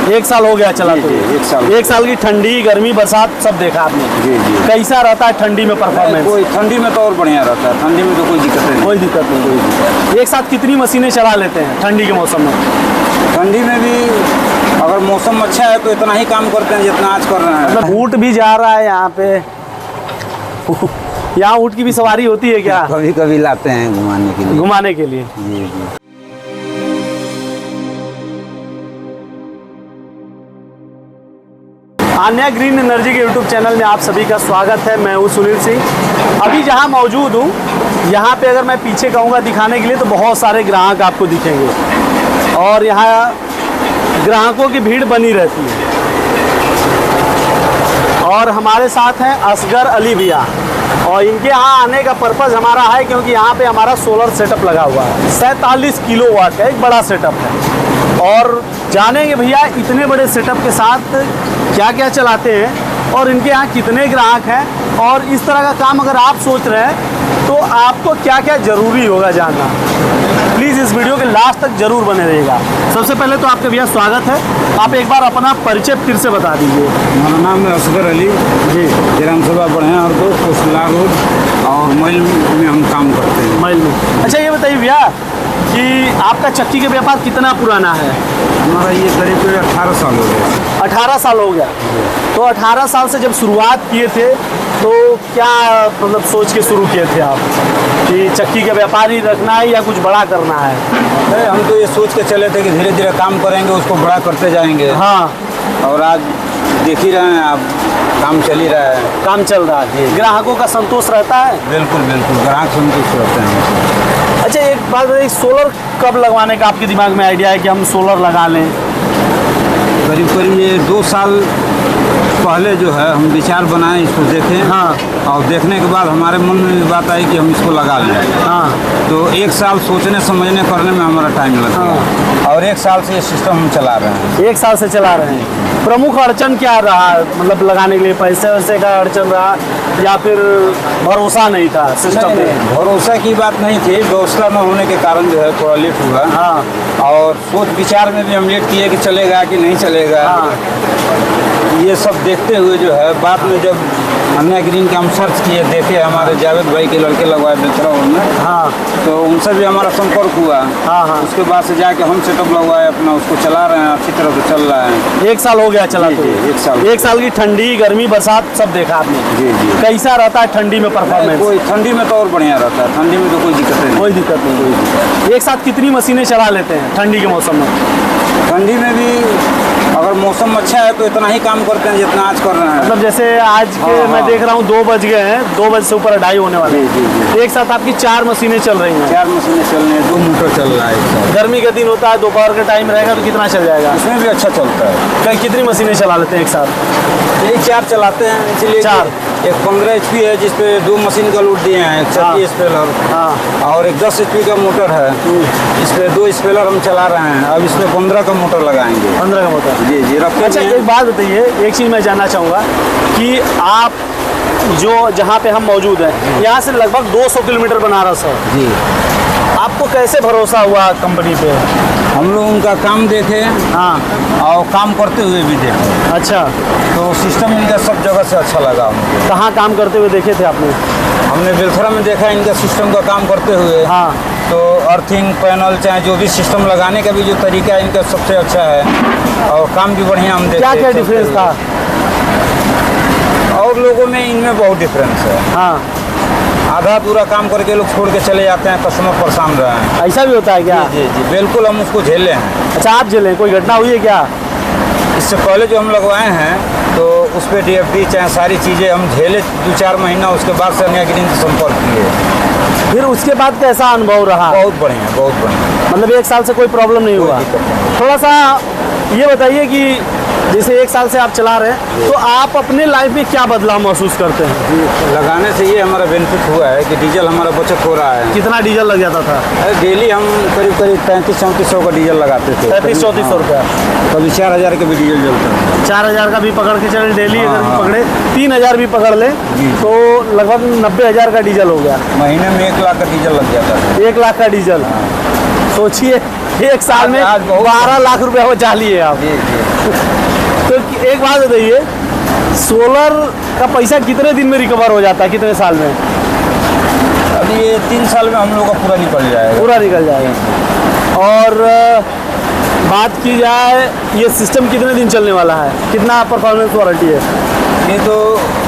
1 साल हो गया चला तो? 1 साल की ठंडी गर्मी बरसात सब देखा आपने? जी जी। कैसा रहता है ठंडी में परफॉर्मेंस? कोई ठंडी में तो और बढ़िया रहता है, ठंडी में तो कोई दिक्कत नहीं। कोई दिक्कत नहीं। एक साथ कितनी मशीनें चला लेते हैं ठंडी के मौसम में? ठंडी में भी अगर मौसम अच्छा है तो इतना ही काम करते हैं जितना आज कर रहे हैं। मतलब ऊँट भी जा रहा है यहाँ पे? यहाँ ऊँट की भी सवारी होती है क्या? कभी कभी लाते हैं घुमाने के लिए। घुमाने के लिए? जी जी। आन्या ग्रीन एनर्जी के यूट्यूब चैनल में आप सभी का स्वागत है। मैं हूँ सुनील सिंह। अभी जहाँ मौजूद हूँ यहाँ पे अगर मैं पीछे कहूँगा दिखाने के लिए तो बहुत सारे ग्राहक आपको दिखेंगे और यहाँ ग्राहकों की भीड़ बनी रहती है। और हमारे साथ हैं असगर अली भैया और इनके यहाँ आने का पर्पज़ हमारा है क्योंकि यहाँ पे हमारा सोलर सेटअप लगा हुआ है। 47 किलोवाट का एक बड़ा सेटअप है और जानेंगे भैया इतने बड़े सेटअप के साथ क्या क्या चलाते हैं और इनके यहाँ कितने ग्राहक हैं और इस तरह का काम अगर आप सोच रहे हैं तो आपको क्या क्या ज़रूरी होगा जानना। प्लीज़ इस वीडियो के लास्ट तक ज़रूर बने रहिएगा। सबसे पहले तो आपका भैया स्वागत है। आप एक बार अपना परिचय फिर से बता दीजिए। हमारा नाम है असगर अली जी, ग्राम सभा बढ़िया और कोसला रोड और मैल में हम काम करते हैं। मैल में? अच्छा ये बताइए भैया कि आपका चक्की का व्यापार कितना पुराना है? हमारा ये करीब 18 साल हो गए। 18 साल हो गया। तो 18 साल से जब शुरुआत किए थे तो क्या मतलब सोच के शुरू किए थे आप कि चक्की का व्यापार ही रखना है या कुछ बड़ा करना है? हम तो ये सोच के चले थे कि धीरे धीरे काम करेंगे, उसको बड़ा करते जाएंगे। हाँ। और आज देख ही रहे हैं आप, काम चल ही रहा है। काम चल रहा है। ग्राहकों का संतोष रहता है? बिल्कुल बिल्कुल, ग्राहक संतुष्ट रहते हैं। अच्छा एक बात बताइए, सोलर कब लगवाने का आपके दिमाग में आइडिया है कि हम सोलर लगा लें? करीब करीब ये 2 साल पहले जो है हम विचार बनाए, इसको देखें। हाँ। और देखने के बाद हमारे मन में बात आई कि हम इसको लगा लें। हाँ। तो 1 साल सोचने समझने करने में हमारा टाइम लग गया। हाँ। और 1 साल से ये सिस्टम हम चला रहे हैं। 1 साल से चला रहे हैं। प्रमुख अड़चन क्या रहा मतलब लगाने के लिए? पैसे वैसे का अड़चन रहा या फिर भरोसा नहीं था सिस्टम में? भरोसा की बात नहीं थी, व्यवस्था न होने के कारण जो है थोड़ा लेट हुआ। हाँ। और सोच विचार में भी हम लेट किए कि चलेगा कि नहीं चलेगा। हाँ। ये सब देखते हुए जो है बाद में जब अन्य ग्रीन का हम सर्च किए, देखे हमारे जावेद भाई के लड़के लगवाए बेतरा में। हाँ। तो उनसे भी हमारा संपर्क हुआ। हाँ हाँ। उसके बाद से जाके हम सेटअप लगवाए अपना, उसको चला रहे हैं, अच्छी तरह से चल रहा है। 1 साल हो गया चला तो? 1 साल की ठंडी गर्मी बरसात सब देखा आपने? जी जी। कैसा रहता है ठंडी में परफॉर्मेंस? कोई ठंडी में तो और बढ़िया रहता है, ठंडी में तो कोई दिक्कत नहीं। कोई दिक्कत नहीं। एक साथ कितनी मशीनें चला लेते हैं ठंडी के मौसम में? ठंडी में भी अगर मौसम अच्छा है तो इतना ही काम करते हैं जितना आज कर रहे हैं। मतलब जैसे आज के मैं देख रहा हूँ 2 बज गए हैं, 2 बजे से ऊपर 2:30 होने वाले हैं। एक साथ आपकी 4 मशीनें चल रही हैं? 4 मशीनें चल रही हैं, 2 मोटर चल रहा है। गर्मी का दिन होता है, दोपहर का टाइम रहेगा तो कितना चल जाएगा? उसमें भी अच्छा चलता है। कितनी मशीनें चला लेते हैं एक साथ? यही 4 चलाते हैं, इसीलिए 4। एक 15 HP है जिसपे 2 मशीन का लोड दिए हैं, 36 स्पेलर। हाँ। और एक 10 HP का मोटर है, इस पे 2 स्पेलर हम चला रहे हैं। अब इसमें 15 का मोटर लगाएंगे। 15 का मोटर? जी जी। अच्छा एक बात बताइए, एक चीज़ मैं जानना चाहूँगा कि आप जो जहाँ पे हम मौजूद हैं यहाँ से लगभग 200 किलोमीटर बनारस है जी, आपको कैसे भरोसा हुआ कंपनी पे? हम लोग उनका काम देखे। हाँ। और काम करते हुए भी देखे। अच्छा। तो सिस्टम इनका सब जगह से अच्छा लगा मुझे। कहाँ काम करते हुए देखे थे आपने? हमने बेलथरा में देखा इनका सिस्टम का काम करते हुए। हाँ। तो अर्थिंग पैनल चाहे जो भी सिस्टम लगाने का भी जो तरीका है इनका सबसे अच्छा है और काम भी बढ़िया हम देखे। क्या क्या डिफरेंस था? और लोगों में इनमें बहुत डिफरेंस है। हाँ। आधा पूरा काम करके लोग छोड़ के चले जाते हैं, कस्टमर परेशान रहे हैं। ऐसा भी होता है क्या? जी जी बिल्कुल, हम उसको झेले हैं। अच्छा आप झेले? कोई घटना हुई है क्या? इससे पहले जो हम लगवाए हैं तो उस पर DFD चाहे सारी चीज़ें हम झेले 2-4 महीना, उसके बाद से अन्य ग्रीन से संपर्क किए। फिर उसके बाद कैसा अनुभव रहा? बहुत बढ़िया, बहुत बढ़िया। मतलब 1 साल से कोई प्रॉब्लम नहीं हुआ? थोड़ा सा ये बताइए कि जैसे 1 साल से आप चला रहे हैं तो आप अपने लाइफ में क्या बदलाव महसूस करते हैं? जी, लगाने से ये हमारा बेनिफिट हुआ है कि डीजल हमारा बचत हो रहा है। कितना डीजल लग जाता था? डेली हम करीब 3300-3400 का डीजल लगाते थे। 3300-3400 रुपया? कभी 4000 का भी डीजल जलता है। 4000 का भी पकड़ के चले डेली, अगर पकड़े 3000 भी पकड़ ले तो लगभग 90,000 का डीजल हो गया। महीने में 1 लाख का डीजल लग जाता है। 1 लाख का डीजल? सोचिए एक साल में आज बहुत 12 लाख रुपया बचा लिए आप। जी जी। तो एक बात बताइए, सोलर का पैसा कितने दिन में रिकवर हो जाता है, कितने साल में? अभी ये 3 साल में हम लोग का पूरा निकल जाएगा। पूरा निकल जाएगा। और बात की जाए, ये सिस्टम कितने दिन चलने वाला है, कितना परफॉर्मेंस वारंटी है? ये तो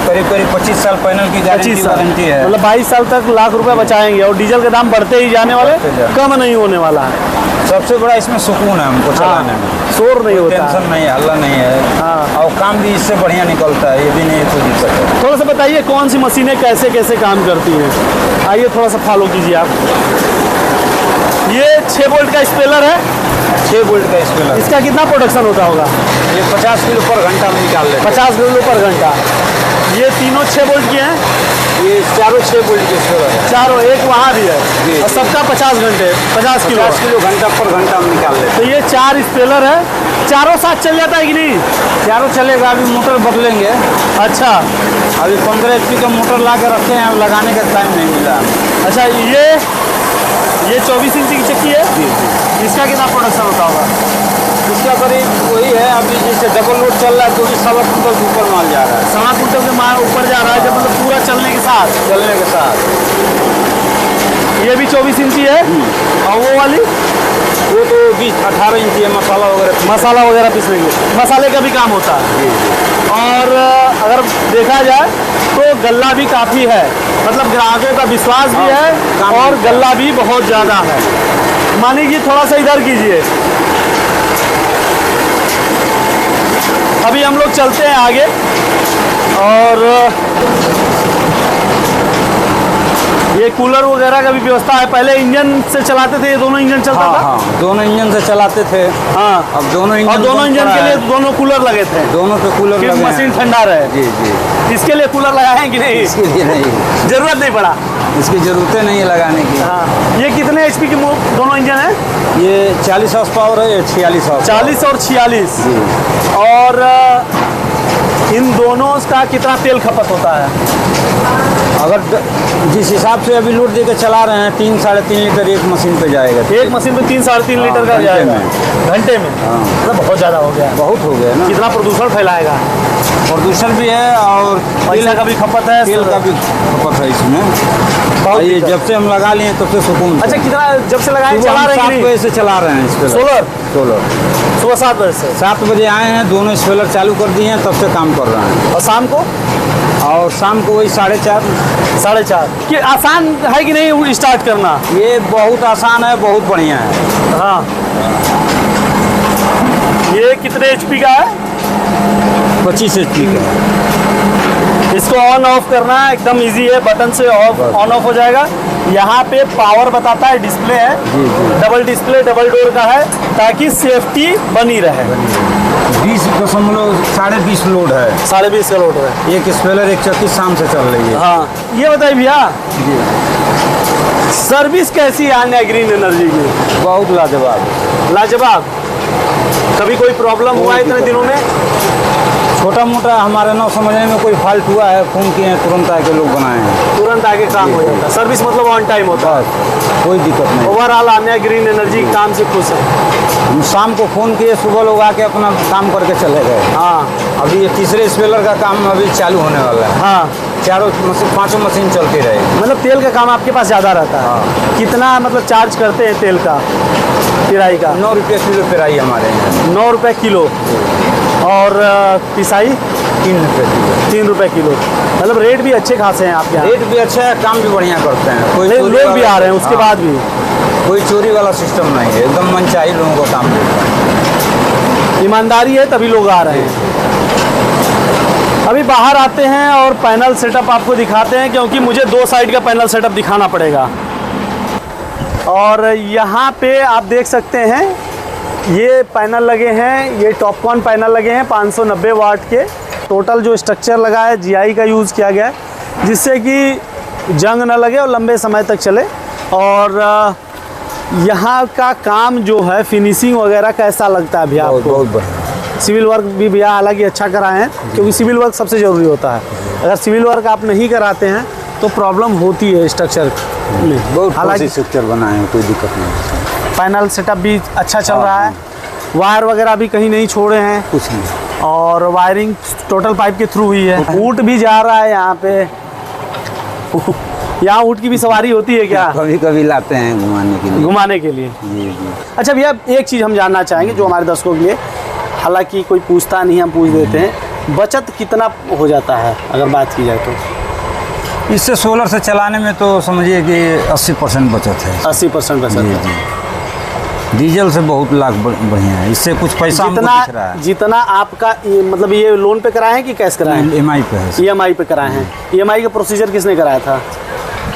करीब 25 साल पैनल की 25 साल गारंटी है। मतलब 22 साल तक लाख रुपए बचाएंगे और डीजल के दाम बढ़ते ही जाने वाले, बढ़ते जाने। कम नहीं होने वाला है। सबसे बड़ा इसमें सुकून है हमको चलाने में, शोर नहीं होता है। टेंशन नहीं है, हल्ला नहीं है। हाँ। और काम भी इससे बढ़िया निकलता है, ये भी नहीं कोई दिक्कत है। थोड़ा सा बताइए कौन सी मशीनें कैसे कैसे काम करती हैं, आइए थोड़ा सा फॉलो कीजिए आप। ये 6 वोल्ट का स्पेलर है, 6 वोल्ट का स्पेलर। इसका कितना प्रोडक्शन होता होगा? ये 50 किलो पर घंटा में निकाल लेते 50 किलो पर घंटा। ये तीनों 6 वोल्ट की हैं, हैं। ये चारों 6 वोल्ट के स्पेलर है। चारों, एक वहाँ भी है जी, और जी। सबका 50 घंटे 50 किलो। 50 किलो घंटा पर घंटा में निकाल लेते तो ये 4 स्पेलर है, चारों साथ चल जाता है कि नहीं? हैं। चारों चलेगा, अभी मोटर बदलेंगे। अच्छा अभी 15 HP का मोटर ला के रखे हैं, अब लगाने का टाइम नहीं मिला। अच्छा, ये 24 इंच की चक्की है, जी जी। इसका कितना प्रोडक्शन होता होगा? इसका करीब वही है, अभी जैसे डबल लोड चल रहा है तो भी 1.25 कुंटल के ऊपर माल जा रहा है। 7 कुंटल के माल ऊपर जा रहा है, जब मतलब पूरा चलने के साथ। चलने के साथ। ये भी 24 इंची है, और वो वाली वो तो 18 इंच है, मसाला वगैरह। मसाला वगैरह पीसने के, मसाले का भी काम होता है। जी जी। और अगर देखा जाए तो गल्ला भी काफ़ी है, मतलब ग्राहकों का विश्वास भी हाँ, है काम और भी। गल्ला भी बहुत ज़्यादा है। मानिए कि थोड़ा सा इधर कीजिए, अभी हम लोग चलते हैं आगे। और ये कूलर वगैरह का भी व्यवस्था है। पहले इंजन से चलाते थे, ये दोनों इंजन चलता हाँ था। हाँ, दोनों इंजन से चलाते थे। हाँ, अब दोनों इंजन और दोनों बंद इंजन पड़ा के लिए है। दोनों कूलर लगे थे, दोनों पे कूलर कि लगे हैं। मशीन ठंडा रहे। जी जी। इसके लिए कूलर लगाए हैं कि नहीं? इसके लिए नहीं, जरूरत नहीं पड़ा। इसकी जरूरतें नहीं है लगाने की। हाँ, ये कितने HP के दोनों इंजन है? ये 40 हॉर्स पावर है, ये 46 हॉर्स। 40 और 46। जी। और इन दोनों का कितना तेल खपत होता है? अगर जिस हिसाब से अभी लोड देकर चला रहे हैं, 3-3.5 लीटर एक मशीन पे जाएगा। एक मशीन पे 3-3.5 हाँ, लीटर का घंटे जाएगा में। घंटे में। हाँ। मतलब बहुत ज़्यादा हो गया। बहुत हो गया ना। कितना प्रदूषण फैलाएगा, प्रदूषण भी है और पैसा का भी खपत है, तेल का भी खपत है इसमें। बहुत ये दिक्कत। जब से हम लगा लिए तब से सुकून। अच्छा, कितना जब से लगाए सुबह चला हम रहे 7 हैं कि बजे नहीं? से चला रहे हैं इस पे। सोलर सोलर सुबह 7 बजे से, 7 बजे आए हैं, दोनों स्पेलर चालू कर दिए हैं, तब से काम कर रहे हैं। और शाम को और शाम को वही 4:30। 4:30। कि आसान है कि नहीं स्टार्ट करना? ये बहुत आसान है, बहुत बढ़िया है। हाँ। ये कितने HP का है? 25 HP का। इसको ऑन ऑफ करना एकदम इजी है, बटन से ऑफ बस। ऑन ऑफ हो जाएगा। यहाँ पे पावर बताता है, डिस्प्ले है, जी जी। डबल डिस्प्ले, डबल डोर का है, ताकि सेफ्टी बनी रहे। 20.20 लोड है। 20.5 का लोड है। एक स्पेलर एक चक्की शाम से चल रही है। हाँ, ये बताइए भैया, जी। सर्विस कैसी है अन्य ग्रीन एनर्जी की? बहुत लाजवाब। लाजवाब। कभी कोई प्रॉब्लम हुआ है इतने दिनों में? छोटा मोटा हमारे ना समझने में कोई फॉल्ट हुआ है, फोन किए हैं, तुरंत आके लोग बनाए हैं। तुरंत आगे काम हो जी, जाता है। सर्विस मतलब ऑन टाइम होता है। बस कोई दिक्कत नहीं। ओवरऑल अन्य ग्रीन एनर्जी काम से खुश है। हम शाम को फ़ोन किए, सुबह लोग आके अपना काम करके चले गए। हाँ अभी ये तीसरे स्पेलर का काम अभी चालू होने वाला है। हाँ, चारों मशीन, 5 मशीन चलती रहेगी। मतलब तेल का काम आपके पास ज़्यादा रहता है। हाँ। कितना मतलब चार्ज करते हैं तेल का, किराए का? 9 रुपये किलो पेराई हमारे यहाँ। 9 रुपये किलो। और पिसाई 3 रुपये किलो। 3 रुपये किलो। मतलब रेट भी अच्छे खासे हैं आपके यहाँ। रेट भी अच्छा है, काम भी बढ़िया करते हैं। कोई लोग चोरी भी वाला- आ रहे हैं उसके हाँ, बाद भी। कोई चोरी वाला सिस्टम नहीं है, एकदम मनचाही लोगों को काम देता है। ईमानदारी है तभी लोग आ रहे हैं। अभी बाहर आते हैं और पैनल सेटअप आपको दिखाते हैं, क्योंकि मुझे 2 साइड का पैनल सेटअप दिखाना पड़ेगा। और यहाँ पे आप देख सकते हैं ये पैनल लगे हैं, ये टॉपकॉन पैनल लगे हैं 590 वाट के। टोटल जो स्ट्रक्चर लगा है GI का यूज़ किया गया है, जिससे कि जंग न लगे और लंबे समय तक चले। और यहाँ का काम जो है, फिनिशिंग वगैरह कैसा लगता है भैया आपको? बहुत बढ़िया। सिविल वर्क भी भैया हालांकि अच्छा कराए हैं, क्योंकि सिविल वर्क सबसे ज़रूरी होता है। अगर सिविल वर्क आप नहीं कराते हैं तो प्रॉब्लम होती है स्ट्रक्चर में। बहुत हालांकि स्ट्रक्चर बनाए हैं, कोई दिक्कत नहीं। पैनल सेटअप भी अच्छा चल रहा है, वायर वगैरह भी कहीं नहीं छोड़े हैं, कुछ नहीं। और वायरिंग टोटल पाइप के थ्रू हुई है। ऊँट भी जा रहा है यहाँ पे। यहाँ ऊँट की भी सवारी होती है क्या? कभी कभी लाते हैं घुमाने के लिए। घुमाने के लिए। जी जी। अच्छा भैया, एक चीज़ हम जानना चाहेंगे जो हमारे दर्शकों के लिए, हालांकि कोई पूछता नहीं, हम पूछ देते हैं, बचत कितना हो जाता है अगर बात की जाए तो? इससे सोलर से चलाने में तो समझिए कि 80% बचत है। 80% बचत जी है। जी। डीजल से बहुत लाख बढ़िया है, इससे कुछ पैसा हमको दिख रहा है। जितना आपका मतलब ये लोन पे कराए हैं कि कैश कराए हैं? EMI पे है। EMI पे कराए हैं। EMI का प्रोसीजर किसने कराया था?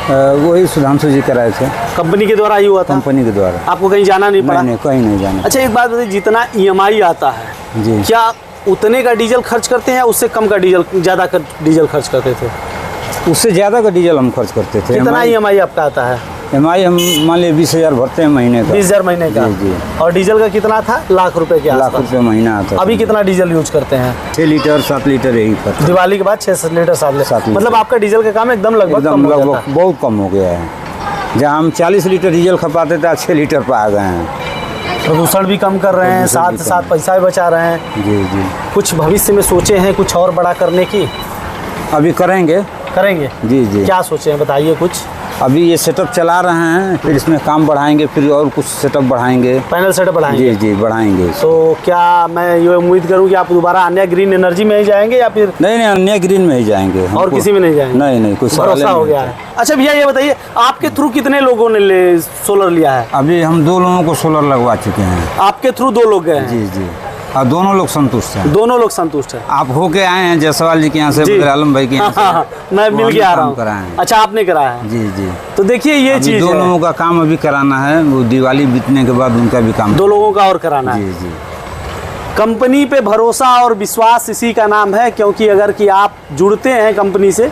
वही सुधांशु जी कराए थे। कंपनी के द्वारा ही हुआ था? कंपनी के द्वारा। आपको कहीं जाना नहीं पड़ा? नहीं, कहीं नहीं जाना। अच्छा, एक बात बताइए, जितना EMI आता है जी, क्या उतने का डीजल खर्च करते हैं या उससे कम का डीजल, ज़्यादा का डीजल खर्च करते थे? उससे ज़्यादा का डीजल हम खर्च करते थे। कितना EMI आपका आता है? EMI हम मान लीजिए 20,000 भरते हैं महीने का। 20,000 महीने का? जी जी। और डीजल का कितना था? लाख रुपए के लाख आसपास। रुपये महीना आता है। अभी कितना डीजल यूज करते हैं? 6 लीटर 7 लीटर यही करते हैं। दिवाली के बाद 6 लीटर 7 7 लीटर। लीटर। मतलब आपका डीजल का काम एकदम लगभग कम हो जाता है। बहुत कम हो गया है। जहाँ हम 40 लीटर डीजल खपाते थे, 6 लीटर पर आ गए हैं। प्रदूषण भी कम कर रहे हैं, साथ साथ पैसा भी बचा रहे हैं। जी जी। कुछ भविष्य में सोचे हैं कुछ और बड़ा करने की? अभी करेंगे। जी जी। क्या सोचे हैं बताइए कुछ? अभी ये सेटअप चला रहे हैं, फिर इसमें काम बढ़ाएंगे, फिर और कुछ सेटअप बढ़ाएंगे। पैनल सेटअप बढ़ाएंगे? जी जी, बढ़ाएंगे। तो क्या मैं ये उम्मीद करूं कि आप दोबारा अन्य ग्रीन एनर्जी में ही जाएंगे या फिर? नहीं, अन्य ग्रीन में ही जाएंगे। और किसी में नहीं जाएंगे? नहीं, कुछ भरोसा हो गया है। अच्छा भैया, ये बताइए, आपके थ्रू कितने लोगों ने सोलर लिया है? अभी हम 2 लोगों को सोलर लगवा चुके हैं। आपके थ्रू 2 लोग गए हैं? जी जी। और दोनों लोग संतुष्ट हैं। दोनों लोग संतुष्ट हैं। आप होके आए हैं जायसवाल जी के यहाँ से, बदर आलम भाई के यहाँ से। हाँ, मैं मिल के आ रहा हूँ। अच्छा, आपने कराया है? जी जी। तो देखिए ये चीज 2 लोगों का काम अभी कराना है, वो दिवाली बीतने के बाद उनका भी काम 2 लोगों का और कराना है। जी जी। कंपनी पे भरोसा और विश्वास इसी का नाम है, क्योंकि अगर कि आप जुड़ते हैं कंपनी से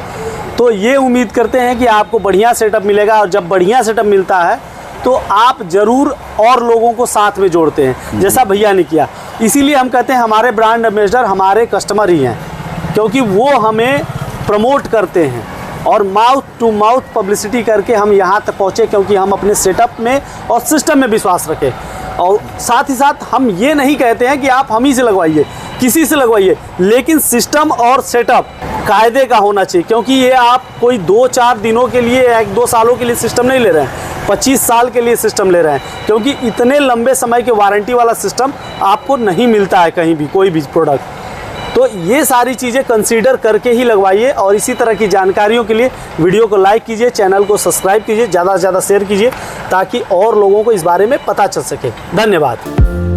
तो ये उम्मीद करते हैं कि आपको बढ़िया सेटअप मिलेगा, और जब बढ़िया सेटअप मिलता है तो आप ज़रूर और लोगों को साथ में जोड़ते हैं, जैसा भैया ने किया। इसीलिए हम कहते हैं हमारे ब्रांड एम्बेसडर हमारे कस्टमर ही हैं, क्योंकि वो हमें प्रमोट करते हैं और माउथ टू माउथ पब्लिसिटी करके हम यहाँ तक पहुँचे, क्योंकि हम अपने सेटअप में और सिस्टम में विश्वास रखें। और साथ ही साथ हम ये नहीं कहते हैं कि आप हम ही से लगवाइए, किसी से लगवाइए, लेकिन सिस्टम और सेटअप कायदे का होना चाहिए, क्योंकि ये आप कोई 2-4 दिनों के लिए, 1-2 सालों के लिए सिस्टम नहीं ले रहे हैं, 25 साल के लिए सिस्टम ले रहे हैं, क्योंकि इतने लंबे समय के वारंटी वाला सिस्टम आपको नहीं मिलता है कहीं भी, कोई भी प्रोडक्ट। तो ये सारी चीज़ें कंसीडर करके ही लगवाइए। और इसी तरह की जानकारियों के लिए वीडियो को लाइक कीजिए, चैनल को सब्सक्राइब कीजिए, ज़्यादा से ज़्यादा शेयर कीजिए, ताकि और लोगों को इस बारे में पता चल सके। धन्यवाद।